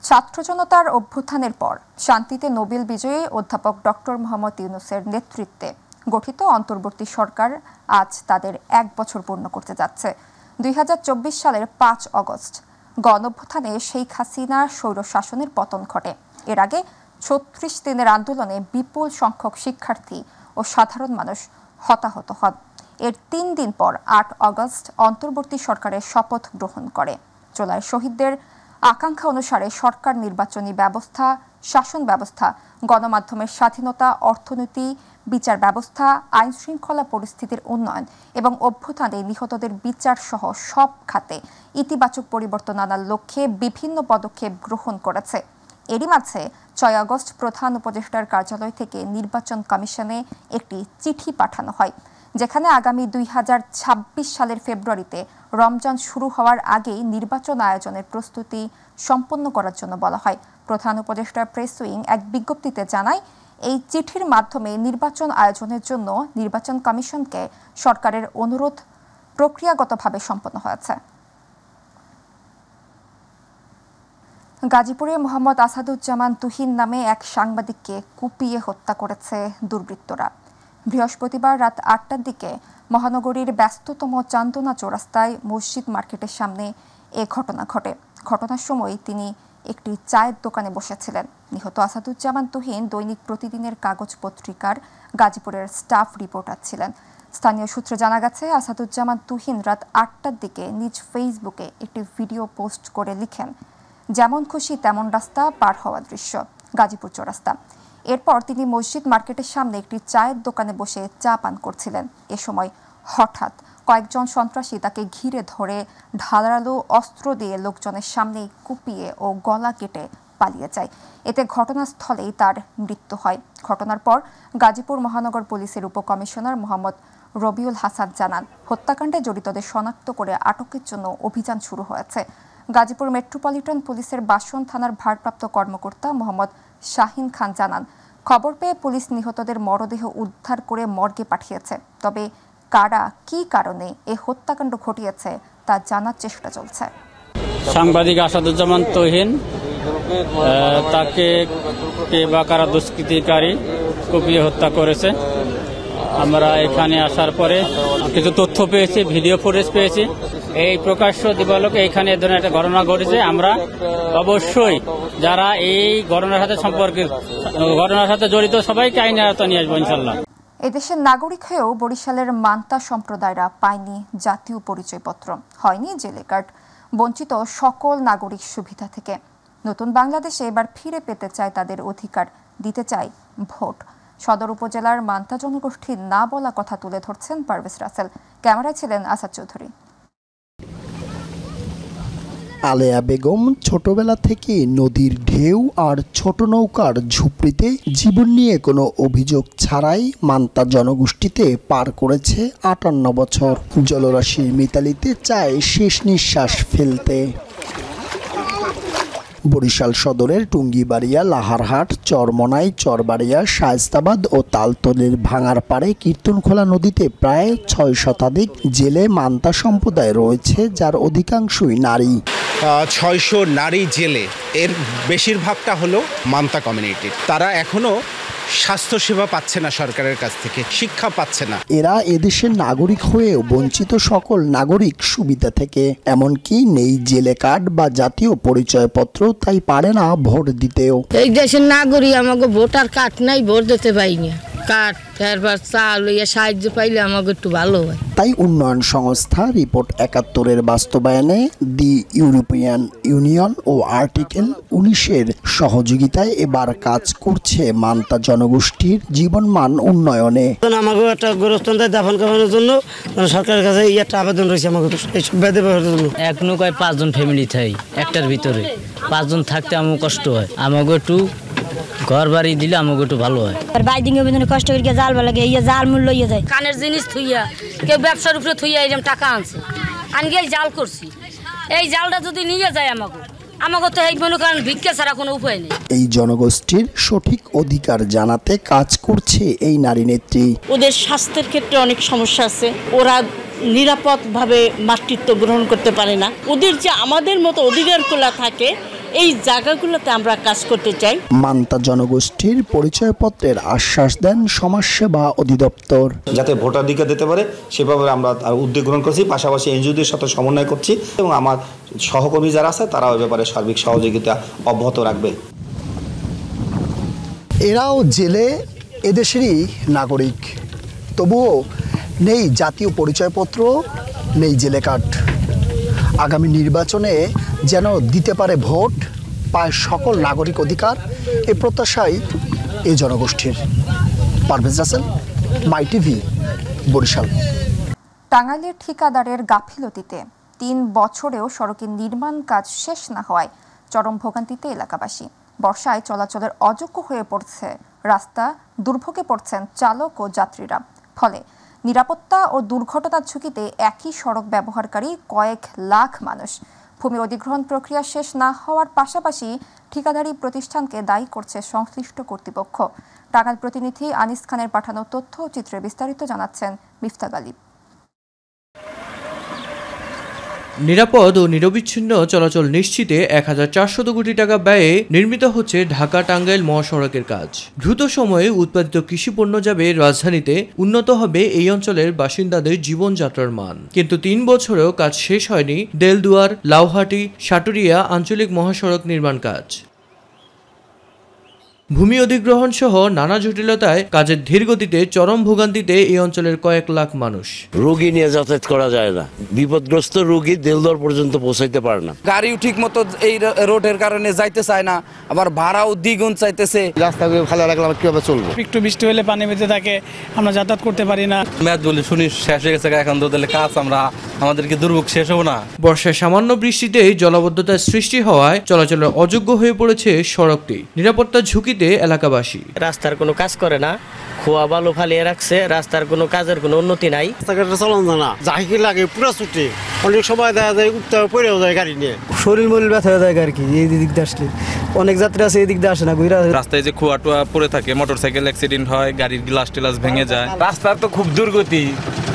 ছাত্র জনতার অভ্যুত্থানের পর শান্তিতে নোবেল বিজয়ী অধ্যাপক ডক্টর মোহাম্মদ ইউনূসের নেতৃত্বে গঠিত অন্তর্বর্তী সরকার আজ তাদের 1 বছর পূর্ণ করতে যাচ্ছে। 2024 সালের 5 আগস্ট গণঅভ্যুত্থানে শেখ হাসিনার স্বৈরশাসনের পতন ঘটে। এর আগে 36 দিনের আন্দোলনে বিপুল সংখ্যক শিক্ষার্থী ও সাধারণ মানুষ হতাহত হন। এর 3 দিন পর 8 আগস্ট অন্তর্বর্তী সরকারের শপথ গ্রহণ করে। জুলাই শহীদদের আকাঙ্ক্ষা অনুসারে সরকার নির্বাচনী ব্যবস্থা, শাসন ব্যবস্থা, গণমাধ্যমের স্বাধীনতা, অর্থনীতি, বিচার ব্যবস্থা, আইন শৃঙ্খলা পরিস্থিতির উন্নয়ন এবং অভ্যুত্থানে নিহতদের বিচার সহ সব খাতে ইতিবাচক পরিবর্তন আনার লক্ষ্যে বিভিন্ন পদক্ষেপ গ্রহণ করেছে। এরই মাঝে 6 আগস্ট প্রধান উপদেষ্টার কার্যালয় থেকে নির্বাচন কমিশনে একটি চিঠি পাঠানো হয়, যেখানে আগামী 2026 সালের ফেব্রুয়ারিতে রমজান শুরু হওয়ার আগেই নির্বাচন আয়োজনের প্রস্তুতি সম্পন্ন করার জন্য বলা হয়। প্রধান উপদেষ্টার প্রেস উইং এক বিজ্ঞপ্তিতে জানায়, এই চিঠির মাধ্যমে নির্বাচন আয়োজনের জন্য নির্বাচন কমিশনকে সরকারের অনুরোধ প্রক্রিয়াগতভাবে সম্পন্ন হয়েছে। গাজীপুরে মোহাম্মদ আসাদুজ্জামান তুহিন নামে এক সাংবাদিককে কুপিয়ে হত্যা করেছে দুর্বৃত্তরা। বৃহস্পতিবার রাত 8টার দিকে মহানগরীর ব্যস্ততম চান্দনা চৌরাস্তায় মসজিদ মার্কেটের সামনে এ ঘটনা ঘটে। ঘটনার সময় তিনি একটি চায়ের দোকানে বসেছিলেন। নিহত আসাদুজ্জামান তুহিন দৈনিক প্রতিদিনের কাগজ পত্রিকার গাজীপুরের স্টাফ রিপোর্টার ছিলেন। স্থানীয় সূত্রে জানা গেছে, আসাদুজ্জামান তুহিন রাত 8টার দিকে নিজ ফেসবুকে একটি ভিডিও পোস্ট করে লিখেন, যেমন খুশি তেমন রাস্তা পার হওয়া দৃশ্য, গাজীপুর চৌরাস্তা। এরপর তিনি মসজিদ মার্কেটের সামনে একটি চায়ের দোকানে বসে চা পান করছিলেন। এ সময় হঠাৎ কয়েকজন সন্ত্রাসী তাকে ঘিরে ধরে ধারালো অস্ত্র দিয়ে লোকজনের সামনে কুপিয়ে ও গলা কেটে পালিয়ে যায়। এতে ঘটনাস্থলেই তার মৃত্যু হয়। ঘটনার পর গাজীপুর মহানগর পুলিশের উপকমিশনার মোহাম্মদ রবিউল হাসান জানান, হত্যাকাণ্ডে জড়িতদের শনাক্ত করে আটকের জন্য অভিযান শুরু হয়েছে। গাজীপুর মেট্রোপলিটন পুলিশের বাসন থানার ভারপ্রাপ্ত কর্মকর্তা মোহাম্মদ শাহিন খান জানান, খবর পেয়ে পুলিশ নিহতদের মরদেহ উদ্ধার করে মর্গে পাঠিয়েছে। তবে কারা কি কারণে এই হত্যাকাণ্ড ঘটিয়েছে তা জানার চেষ্টা চলছে। সাংবাদিক আসাদুজ্জামান তুহিন, তাকে কে বা কারা দুষ্কৃতিকারী কুপিয়ে হত্যা করেছে। আমরা এখানে আসার পরে কিছু তথ্য পেয়েছি, ভিডিও ফুটেজ পেয়েছি। এই প্রকাশ্য দিবালোকে এখানে এ ধরনের একটা ঘটনা ঘটেছে। আমরা অবশ্যই যারা এই ঘটনার সাথে জড়িত সবাইকে আইনের আওতায় নিয়ে আসবো ইনশাল্লাহ। এদেশের নাগরিক হয়েও বরিশালের মান্তা সম্প্রদায়রা পায়নি জাতীয় পরিচয়পত্র, হয়নি জেলে কার্ড, বঞ্চিত সকল নাগরিক সুবিধা থেকে। নতুন বাংলাদেশে এবার ফিরে পেতে চায় তাদের অধিকার, দিতে চায় ভোট। সদর উপজেলার মান্তা জনগোষ্ঠীর না বলা কথা তুলে ধরছেন পারভেজ রাসেল। ক্যামেরায় ছিলেন আসাদ চৌধুরী। আলেয়া বেগম ছোটবেলা থেকে নদীর ঢেউ আর ছোট নৌকার ঝুপড়িতে জীবন নিয়ে কোনো অভিযোগ ছাড়াই মান্তা জনগোষ্ঠীতে পার করেছে 58 বছর। জলরাশির মিতালিতে চায় শেষ নিঃশ্বাস ফেলতে। বরিশাল সদরের টুঙ্গিবাড়িয়া, লাহারহাট, চরমনাই, চরবাড়িয়া, শায়েস্তাবাদ ও তালতলির ভাঙার পাড়ে কীর্তনখোলা নদীতে প্রায় 6 শতাধিক জেলে মান্তা সম্প্রদায় রয়েছে, যার অধিকাংশই নারী। 600 নারী জেলে, এর বেশিরভাগটা হলো মান্তা কমিউনিটি। তারা এখনো স্বাস্থ্যসেবা পাচ্ছে না সরকারের কাছ থেকে, শিক্ষা পাচ্ছে না। এরা এদেশের নাগরিক হয়েও বঞ্চিত সকল নাগরিক সুবিধা থেকে, এমনকি নেই জেলে কার্ড বা জাতীয় পরিচয়পত্র, তাই পারে না ভোট দিতেও। এই দেশের নাগরিক, আমাকে ভোটার কার্ড নাই, ভোট দিতে পারি না। কার্ড তারপর চাল ইয়ে সাহায্য পাইলে আমাকে একটু ভালো হয়। তাই উন্নয়ন সংস্থা রিপোর্ট 71-এর বাস্তবায়নে দি ইউরোপিয়ান ইউনিয়ন ও আর্টিকেল 19-এর সহযোগিতায় এবার কাজ করছে মান্তা জনগোষ্ঠীর জীবনমান উন্নয়নে। আমাকে একটা গোরস্থান দাফন করানোর জন্য সরকারের কাছে একটা আবেদন রয়েছে আমাকে জন্য। এক নৌকায় 5 জন ফ্যামিলি থাই, একটার ভিতরে 5 জন থাকতে আমার কষ্ট হয়। আমাকে একটু ঘর বাড়ি দিলে আমাকে একটু ভালো হয়। কষ্ট করে জাল লাগে, জাল মূল্য ইয়ে যায়, কানের জিনিস থুইয়া কেউ ব্যবসার উপরে থুইয়া এরকম টাকা আনছে, আনগে জাল করছি। এই জালটা যদি নিয়ে যায় আমাকে তো এই মনে করেন ভিক্ষা ছাড়া কোনো উপায় নেই। এই জনগোষ্ঠীর সঠিক অধিকার জানাতে কাজ করছে এই নারী নেত্রী। ওদের স্বাস্থ্যের ক্ষেত্রে অনেক সমস্যা আছে, ওরা নিরাপদভাবে মাতৃত্ব গ্রহণ করতে পারে না। ওদের যে আমাদের মতো অধিকারগুলো থাকে এই জায়গাগুলোতে আমরা কাজ করতে চাই। মান্তা জনগোষ্ঠীর পরিচয়পত্রের আশ্বাস দেন সমাজসেবা অধিদপ্তর। যাতে ভোটাধিকার দিতে পারে সেভাবে আমরা উদ্যোগ গ্রহণ করছি, পাশাপাশি এনজিওদের সাথে সমন্বয় করছি এবং আমার সহকর্মী যারা আছে তারা ওই ব্যাপারে সার্বিক সহযোগিতা অব্যাহত রাখবে। এরাও জেলে এদেশেরই নাগরিক, তবুও নেই জাতীয় পরিচয়পত্র, নেই জেলে কার্ড। আগামী নির্বাচনে যেন দিতে পারে ভোট, পায় সকল নাগরিক অধিকার, এ প্রত্যাশাই এই জনগোষ্ঠীর। পারভেজ রাসেল, মাই টিভি, বরিশাল। টাঙ্গাইলের ঠিকাদারের গাফিলতিতে ৩ বছরেও সড়কের নির্মাণ কাজ শেষ না হওয়ায় চরম ভোগান্তিতে এলাকাবাসী। বর্ষায় চলাচলের অযোগ্য হয়ে পড়ছে রাস্তা, দুর্ভোগে পড়ছেন চালক ও যাত্রীরা। ফলে নিরাপত্তা ও দুর্ঘটনার ঝুঁকিতে একই সড়ক ব্যবহারকারী কয়েক লাখ মানুষ। ভূমি অধিগ্রহণ প্রক্রিয়া শেষ না হওয়ার পাশাপাশি ঠিকাদারি প্রতিষ্ঠানকে দায়ী করছে সংশ্লিষ্ট কর্তৃপক্ষ। টাঙ্গাইল প্রতিনিধি আনিস খানের পাঠানো তথ্য ও চিত্রে বিস্তারিত জানাচ্ছেন মিফতা গালিব। নিরাপদ ও নিরবিচ্ছিন্ন চলাচল নিশ্চিতে ১,৪০০ কোটি টাকা ব্যয়ে নির্মিত হচ্ছে ঢাকা টাঙ্গাইল মহাসড়কের কাজ। দ্রুত সময়ে উৎপাদিত কৃষিপণ্য যাবে রাজধানীতে, উন্নত হবে এই অঞ্চলের বাসিন্দাদের জীবনযাত্রার মান। কিন্তু ৩ বছরেও কাজ শেষ হয়নি দেলদুয়ার, লাউহাটি, সাটুরিয়া আঞ্চলিক মহাসড়ক নির্মাণ কাজ। ভূমি অধিগ্রহণ সহ নানা জটিলতায় কাজের ধীরগতিতে চরম ভোগান্তিতে এই অঞ্চলের কয়েক লাখ মানুষ। রোগী নিয়ে যাতায়াত করা যায় না, বিপদগ্রস্ত রোগী দেলদুয়ার পর্যন্ত পৌঁছাইতে পারে না। গাড়িও ঠিক মতো এই রোডের কারণে যাইতে চায় না, আবার ভাড়াও দ্বিগুণ চাইতেছে। রাস্তাকে ভালো রাখলে আমরা কিভাবে চলবো? একটু বৃষ্টি হলে পানি বেঁধে থাকে, আমরা যাতায়াত করতে পারি না। ম্যাচ বলে শুনি শেষ হয়ে গেছে, এখন তো তাহলে কাজ আমাদেরকে দুর্ভোগ শেষ হবো না। বর্ষায় সামান্য বৃষ্টিতেই জলাবদ্ধতার সৃষ্টি হওয়ায় চলাচলের অযোগ্য হয়ে পড়েছে সড়কটি। নিরাপত্তার ঝুঁকিতে এলাকাবাসী। রাস্তার কোনো কাজ করে না, খোয়া বালু ফালিয়ে রাখছে, রাস্তার কোনো কাজের কোনো উন্নতি নাই। রাস্তাঘাটে চালানো যায় না, যাই লাগে পুরো ছুটি, অনেক সময় দেখা যায় উঠতে পড়েও যায় গাড়ি নিয়ে, শরীর মরিল ব্যথা হয়ে যায় আর কি। এই দিক দিয়ে আসলে অনেক যাত্রী আছে, এই দিক দিয়ে আসে না। রাস্তায় যে খোয়া টোয়া পড়ে থাকে, মোটরসাইকেল অ্যাক্সিডেন্ট হয়, গাড়ির গ্লাস টেলাস ভেঙে যায়। রাস্তা তো খুব দুর্গতি,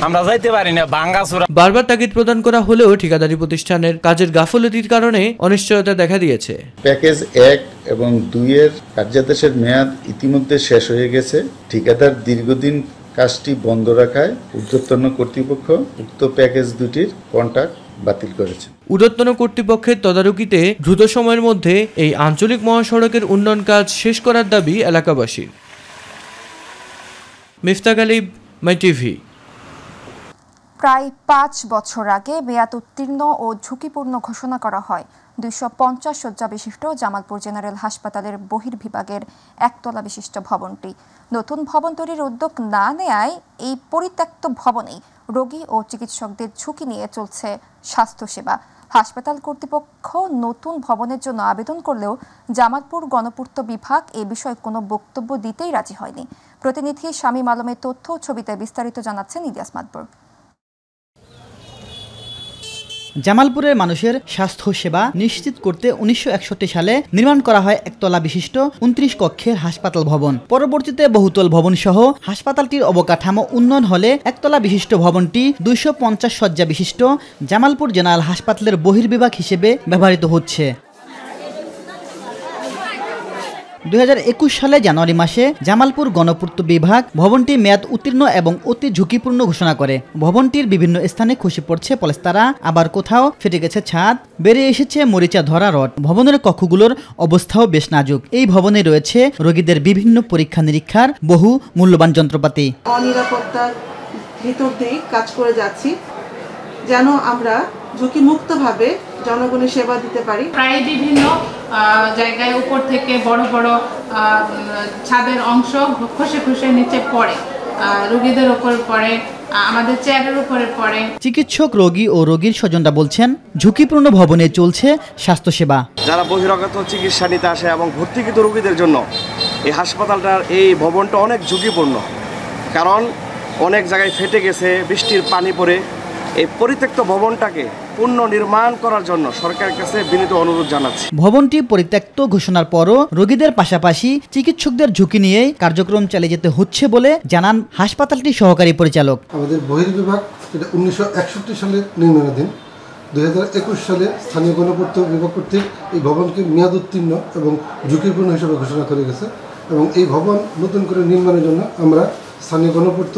আমরা যাইতে পারি না, ভাঙাচোরা। বারবার তাগিদ প্রদান করা হলেও ঠিকাদারি প্রতিষ্ঠানের কাজের গাফলতির কারণে অনিশ্চয়তা দেখা দিয়েছে। প্যাকেজ 1 এবং 2 এর কার্যাদেশের মেয়াদ ইতিমধ্যে শেষ হয়ে গেছে। ঠিকাদার দীর্ঘদিন কাজটি বন্ধ রাখায় ঊর্ধ্বতন কর্তৃপক্ষ উক্ত প্যাকেজ 2টির কন্ট্রাক্ট বাতিল করেছে। ঊর্ধ্বতন কর্তৃপক্ষের তদারকিতে দ্রুত সময়ের মধ্যে এই আঞ্চলিক মহাসড়কের উন্নয়ন কাজ শেষ করার দাবি এলাকাবাসীর। মিফতা গালিব, মাই টিভি। প্রায় 5 বছর আগে মেয়াদ উত্তীর্ণ ও ঝুঁকিপূর্ণ ঘোষণা করা হয় 250 শয্যা বিশিষ্ট জামালপুর জেনারেল হাসপাতালের বহির্বিভাগের একতলা বিশিষ্ট ভবনটি। নতুন ভবন তৈরির উদ্যোগ না নেয়ায় এই পরিত্যক্ত ভবনেই রোগী ও চিকিৎসকদের ঝুঁকি নিয়ে চলছে স্বাস্থ্যসেবা। হাসপাতাল কর্তৃপক্ষ নতুন ভবনের জন্য আবেদন করলেও জামালপুর গণপূর্ত বিভাগ এ বিষয়ে কোনো বক্তব্য দিতেই রাজি হয়নি। প্রতিনিধি শামীম আলমের তথ্য ও ছবিতে বিস্তারিত জানাচ্ছেন ইলিয়াস মাতবর। জামালপুরের মানুষের স্বাস্থ্যসেবা নিশ্চিত করতে 1961 সালে নির্মাণ করা হয় একতলা বিশিষ্ট 29 কক্ষের হাসপাতাল ভবন। পরবর্তীতে বহুতল ভবন সহ হাসপাতালটির অবকাঠামো উন্নয়ন হলে একতলা বিশিষ্ট ভবনটি 250 শয্যা বিশিষ্ট জামালপুর জেনারেল হাসপাতালের বহির্বিভাগ হিসেবে ব্যবহৃত হচ্ছে। 2021 সালে জানুয়ারি মাসে জামালপুর গণপূর্ত বিভাগ ভবনটি মেয়াদ উত্তীর্ণ এবং অতি ঝুঁকিপূর্ণ ঘোষণা করে। ভবনটির বিভিন্ন স্থানে খসে পড়ছে পলেস্তারা, আবার কোথাও ফেটে গেছে ছাদ, বেরিয়ে এসেছে মরিচা ধরা রড। ভবনের কক্ষগুলোর অবস্থাও বেশ নাজুক। এই ভবনে রয়েছে রোগীদের বিভিন্ন পরীক্ষা নিরীক্ষার বহু মূল্যবান যন্ত্রপাতি। অনিরাপত্তার ভিতর দিয়ে কাজ করে যাচ্ছি যেন আমরা ঝুঁকিমুক্তভাবে জনগণের সেবা দিতে পারি। প্রায় বিভিন্ন জায়গায় উপর থেকে বড় বড় ছাদের অংশ খসে খসে নিচে পড়ে, রোগীদের উপর পড়ে, আমাদের চেয়ারের উপরে পড়ে। চিকিৎসক, রোগী ও রোগীর স্বজনরা বলছেন ঝুঁকিপূর্ণ ভবনে চলছে স্বাস্থ্যসেবা। যারা বহিরাগত চিকিৎসা নিতে আসে এবং ভর্তিকৃত রোগীদের জন্য এই হাসপাতালটার এই ভবনটা অনেক ঝুঁকিপূর্ণ, কারণ অনেক জায়গায় ফেটে গেছে, বৃষ্টির পানি পড়ে। এই পরিত্যক্ত ভবনটাকে পুনর্নির্মাণ করার জন্য সরকারের কাছে বিনীত অনুরোধ জানাচ্ছি। ভবনটি পরিত্যক্ত ঘোষণার পরও রোগীদের পাশাপাশি চিকিৎসকদের ঝুঁকি নিয়ে কার্যক্রম চালিয়ে যেতে হচ্ছে বলে জানান হাসপাতালটির সহকারী পরিচালক। আমাদের বহির্বিভাগ 1961 সালে নির্মাণাধীন, 2021 সালে স্থানীয় গণপূর্ত বিভাগ কর্তৃক এই ভবনকে মেয়াদ উত্তীর্ণ এবং ঝুঁকিপূর্ণ হিসেবে ঘোষণা করে গেছে এবং এই ভবন নতুন করে নির্মাণের জন্য আমরা স্থানীয় গণপূর্ত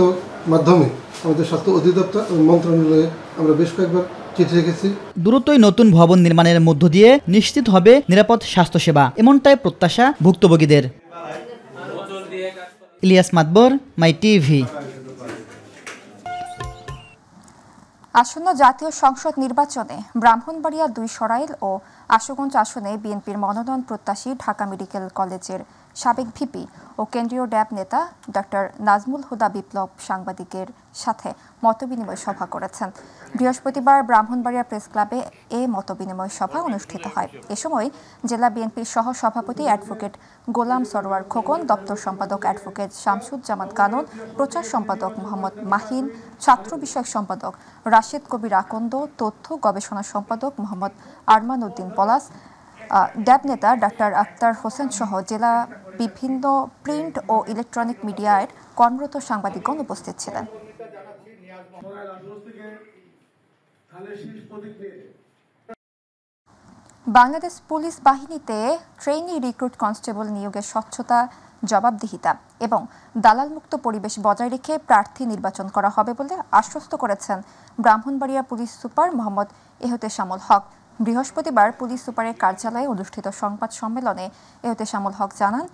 মাধ্যমে আমাদের স্বাস্থ্য অধিদপ্তর এবং মন্ত্রণালয়ে আমরা বেশ কয়েকবার চিঠি রেখেছি। দ্রুতই নতুন ভবন নির্মাণের মধ্য দিয়ে নিশ্চিত হবে নিরাপদ স্বাস্থ্যসেবা, এমনটাই প্রত্যাশা ভুক্তভোগীদের। ইলিয়াস মাতবর, মাই টিভি। আসন্ন জাতীয় সংসদ নির্বাচনে ব্রাহ্মণবাড়িয়া 2 সরাইল ও আশুগঞ্জ আসনে বিএনপির মনোনয়ন প্রত্যাশী ঢাকা মেডিকেল কলেজের সাবেক ভিপি ও কেন্দ্রীয় ড্যাব নেতা ডক্টর নাজমুল হুদা বিপ্লব সাংবাদিকের সাথে মতবিনিময় সভা করেছেন। বৃহস্পতিবার ব্রাহ্মণবাড়িয়া প্রেস ক্লাবে এ মতবিনিময় সভা অনুষ্ঠিত হয়। এ সময় জেলা বিএনপির সহ সভাপতি অ্যাডভোকেট গোলাম সরোয়ার খোকন, দপ্তর সম্পাদক অ্যাডভোকেট শামসুজ্জামান কানন, প্রচার সম্পাদক মোহাম্মদ মাহিন, ছাত্র বিষয়ক সম্পাদক রাশেদ কবির আকন্দ, তথ্য গবেষণা সম্পাদক মোহাম্মদ আরমান উদ্দিন পলাশ, ড্যাব নেতা ডাক্তার আক্তার হোসেন সহ জেলা বিভিন্ন প্রিন্ট ও ইলেকট্রনিক মিডিয়ার কর্মরত সাংবাদিকগণ উপস্থিত ছিলেন। বাংলাদেশ পুলিশ বাহিনীতে ট্রেইনি রিক্রুট কনস্টেবল নিয়োগের স্বচ্ছতা, জবাবদিহিতা এবং দালালমুক্ত পরিবেশ বজায় রেখে প্রার্থী নির্বাচন করা হবে বলে আশ্বস্ত করেছেন ব্রাহ্মণবাড়িয়া পুলিশ সুপার মোহাম্মদ এহতেশামুল হক। বৃহস্পতিবার পুলিশ সুপারের কার্যালয়ে অনুষ্ঠিত সংবাদ সম্মেলনে এহতেশামুল হক জানান,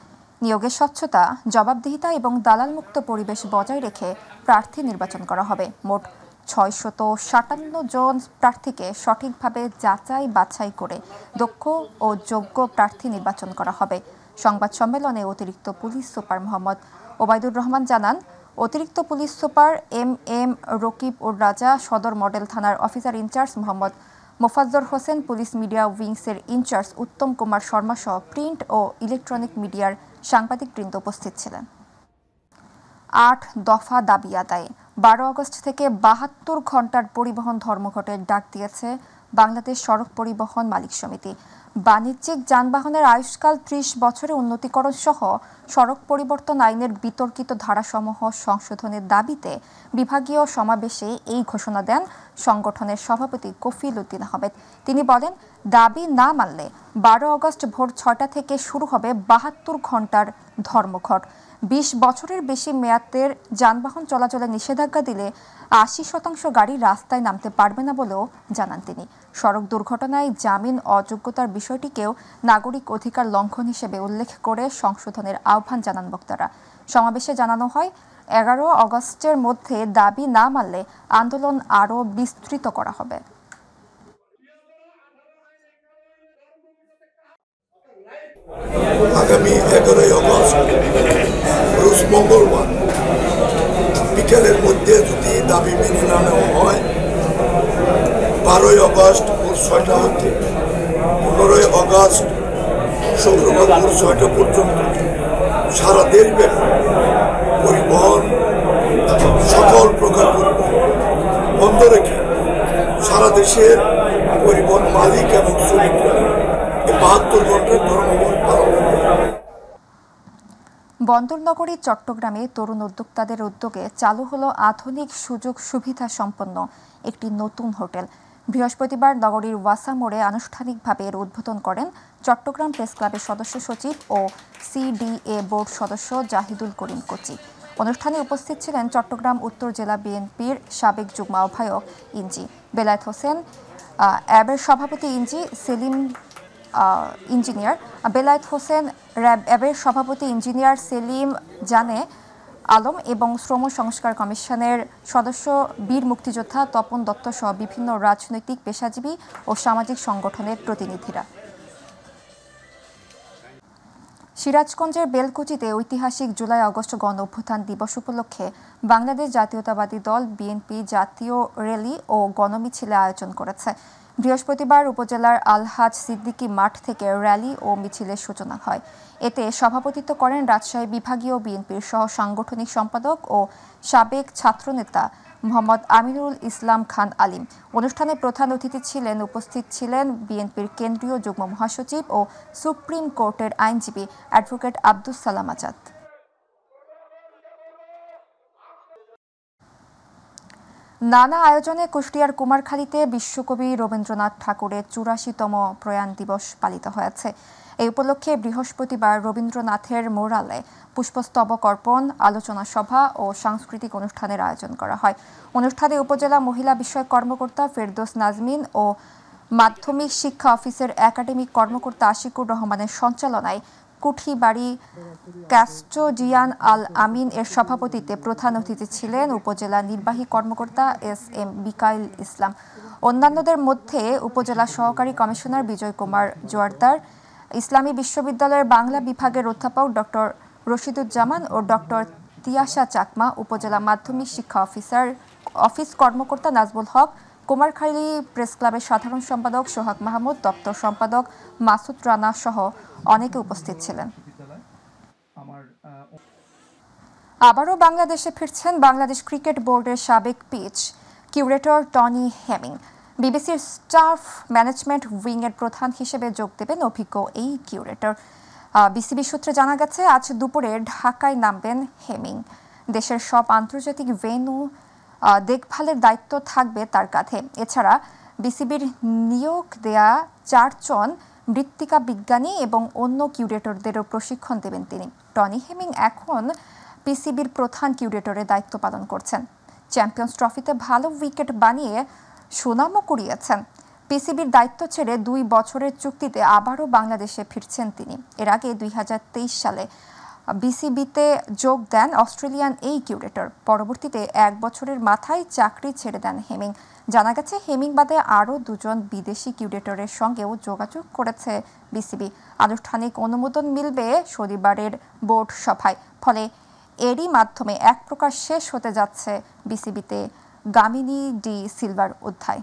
নিয়োগের স্বচ্ছতা, জবাবদিহিতা এবং দালালমুক্ত পরিবেশ বজায় রেখে প্রার্থী নির্বাচন করা হবে। মোট 657 জন প্রার্থীকে সঠিকভাবে যাচাই বাছাই করে দক্ষ ও যোগ্য প্রার্থী নির্বাচন করা হবে। সংবাদ সম্মেলনে অতিরিক্ত পুলিশ সুপার মোহাম্মদ ওবায়দুর রহমান জানান, অতিরিক্ত police super M Rakib Ur Raja, সদর মডেল থানার officer in charge Mohammad Mofazzar Hossain, police media উইংসের ইনচার্জ উত্তম কুমার শর্মা সহ প্রিন্ট ও ইলেকট্রনিক মিডিয়ার সাংবাদিকবৃন্দ উপস্থিত ছিলেন। 8 দফা দাবি আদায়ে 12 আগস্ট থেকে 72 ঘণ্টার পরিবহন ধর্মঘটের ডাক দিয়েছে বাংলাদেশ সড়ক পরিবহন মালিক সমিতি। বাণিজ্যিক যানবাহনের আয়ুষ্কাল 30 বছরে উন্নতিকরণ সহ সড়ক পরিবর্তন আইনের বিতর্কিত ধারাসমূহ সংশোধনের দাবিতে বিভাগীয় সমাবেশে এই ঘোষণা দেন সংগঠনের সভাপতি কফিল উদ্দিন আহমেদ। তিনি বলেন, দাবি না মানলে 12 আগস্ট ভোর 6টা থেকে শুরু হবে 72 ঘণ্টার ধর্মঘট। 20 বছরের বেশি মেয়াদের যানবাহন চলাচলে নিষেধাজ্ঞা দিলে 80% গাড়ি রাস্তায় নামতে পারবে না বলেও জানান তিনি। সড়ক দুর্ঘটনায় জামিন অযোগ্যতার বিষয়টিকেও নাগরিক অধিকার লঙ্ঘন হিসেবে উল্লেখ করে সংশোধনের আহ্বান জানান বক্তারা। সমাবেশে জানানো হয়, 11 আগস্টের মধ্যে দাবি না মানলে আন্দোলন আরও বিস্তৃত করা হবে। আগামী 11 আগস্ট রোজ মঙ্গলবার বিকেলের মধ্যে যদি দাবি মেনে না নেওয়া হয়, 12 আগস্ট ভোর 6টা হতে 15 আগস্ট শুক্রবার ভোর 6টা পর্যন্ত সারা দেশব্যাপী পরিবহন, সকল প্রকার পরিবহন বন্ধ রেখে সারা দেশের পরিবহন মালিক এবং শ্রমিকরা 72 ঘন্টার ধর্মঘট পালন করবে। বন্দরনগরী চট্টগ্রামে তরুণ উদ্যোক্তাদের উদ্যোগে চালু হলো আধুনিক সুযোগ সুবিধা সম্পন্ন একটি নতুন হোটেল। বৃহস্পতিবার নগরীর ওয়াসা মোড়ে আনুষ্ঠানিকভাবে এর উদ্বোধন করেন চট্টগ্রাম প্রেস ক্লাবের সদস্য সচিব ও সিডিএ বোর্ড সদস্য জাহিদুল করিম কোচি। অনুষ্ঠানে উপস্থিত ছিলেন চট্টগ্রাম উত্তর জেলা বিএনপির সাবেক যুগ্ম আহ্বায়ক ইঞ্জি বেলায়েত হোসেন, অ্যাবের সভাপতি বেলায়েত হোসেন, অ্যাবের সভাপতি ইঞ্জিনিয়ার সেলিম জানে আলম এবং শ্রম সংস্কার কমিশনের সদস্য বীর মুক্তিযোদ্ধা তপন দত্ত সহ বিভিন্ন রাজনৈতিক, পেশাজীবী ও সামাজিক সংগঠনের প্রতিনিধিরা। সিরাজগঞ্জের বেলকুচিতে ঐতিহাসিক জুলাই আগস্ট গণ অভ্যুত্থান দিবস উপলক্ষে বাংলাদেশ জাতীয়তাবাদী দল বিএনপি জাতীয় র্যালি ও গণমিছিলের আয়োজন করেছে। বৃহস্পতিবার উপজেলার আলহাজ সিদ্দিকী মাঠ থেকে র্যালি ও মিছিলের সূচনা হয়। এতে সভাপতিত্ব করেন রাজশাহী বিভাগীয় বিএনপির সহ সাংগঠনিক সম্পাদক ও সাবেক ছাত্রনেতা মোহাম্মদ আমিনুল ইসলাম খান আলিম। অনুষ্ঠানে প্রধান অতিথি ছিলেন উপস্থিত ছিলেন বিএনপির কেন্দ্রীয় যুগ্ম মহাসচিব ও সুপ্রিম কোর্টের আইনজীবী অ্যাডভোকেট আব্দুস সালাম আজাদ। নানা আয়োজনে কুষ্টিয়ার কুমারখালীতে বিশ্বকবি রবীন্দ্রনাথ ঠাকুরের ৮৪তম প্রয়াণ দিবস পালিত হয়েছে। এই উপলক্ষে বৃহস্পতিবার রবীন্দ্রনাথের মোরালে পুষ্পস্তবক অর্পণ, আলোচনা সভা ও সাংস্কৃতিক অনুষ্ঠানের আয়োজন করা হয়। অনুষ্ঠানে উপজেলা মহিলা বিষয়ক কর্মকর্তা ফেরদৌস নাজমিন ও মাধ্যমিক শিক্ষা অফিসের একাডেমিক কর্মকর্তা আশিকুর রহমানের সঞ্চালনায় কুঠিবাড়ি কাস্টোডিয়ান আল আমিন এর সভাপতিত্বে প্রধান অতিথি ছিলেন উপজেলা নির্বাহী কর্মকর্তা এস.এম. মিকাইল ইসলাম। অন্যান্যদের মধ্যে উপজেলা সহকারী কমিশনার বিজয় কুমার জোয়ারদার, ইসলামী বিশ্ববিদ্যালয়ের বাংলা বিভাগের অধ্যাপক ডক্টর রশিদুজ্জামান ও ডক্টর তিয়াশা চাকমা, উপজেলা মাধ্যমিক শিক্ষা অফিস কর্মকর্তা নাজবুল হক, কুমারখালী প্রেস ক্লাবের সাধারণ সম্পাদক সোহাগ মাহমুদ, দপ্তর সম্পাদক মাসুদ রানা সহ অনেকে উপস্থিত ছিলেন। আবারও বাংলাদেশে ফিরছেন বাংলাদেশ ক্রিকেট বোর্ডের সাবেক পিচ কিউরেটর টনি হেমিং। বিবিসির স্টাফ ম্যানেজমেন্ট উইং এর প্রধান হিসেবে যোগ দেবেন অভিজ্ঞ এই কিউরেটর। বিসিবি সূত্রে জানা গেছে, আজ দুপুরে ঢাকায় নামবেন হেমিং। দেশের সব আন্তর্জাতিক ভেন্যু দেখভালের দায়িত্ব থাকবে তার কাঁধে। এছাড়া বিসিবির নিয়োগ দেয়া ৪ জন মৃত্তিকা বিজ্ঞানী এবং অন্য কিউরেটরদেরও প্রশিক্ষণ দেবেন তিনি। টনি হেমিং এখন পিসিবির প্রধান কিউরেটরের দায়িত্ব পালন করছেন। চ্যাম্পিয়ন্স ট্রফিতে ভালো উইকেট বানিয়ে সুনামও কুড়িয়েছেন। পিসিবির দায়িত্ব ছেড়ে ২ বছরের চুক্তিতে আবারও বাংলাদেশে ফিরছেন তিনি। এর আগে ২০২৩ সালে বিসিবিতে যোগ দেন অস্ট্রেলিয়ান এই কিউরেটর। পরবর্তীতে ১ বছরের মাথায় চাকরি ছেড়ে দেন হেমিং। জানা গেছে, হেমিং বাদে আরও ২ জন বিদেশি কিউরেটরের সঙ্গেও যোগাযোগ করেছে বিসিবি। আনুষ্ঠানিক অনুমোদন মিলবে শনিবারের বোর্ড সভায়। ফলে এরই মাধ্যমে এক প্রকার শেষ হতে যাচ্ছে বিসিবিতে গামিনী ডি সিলভার অধ্যায়।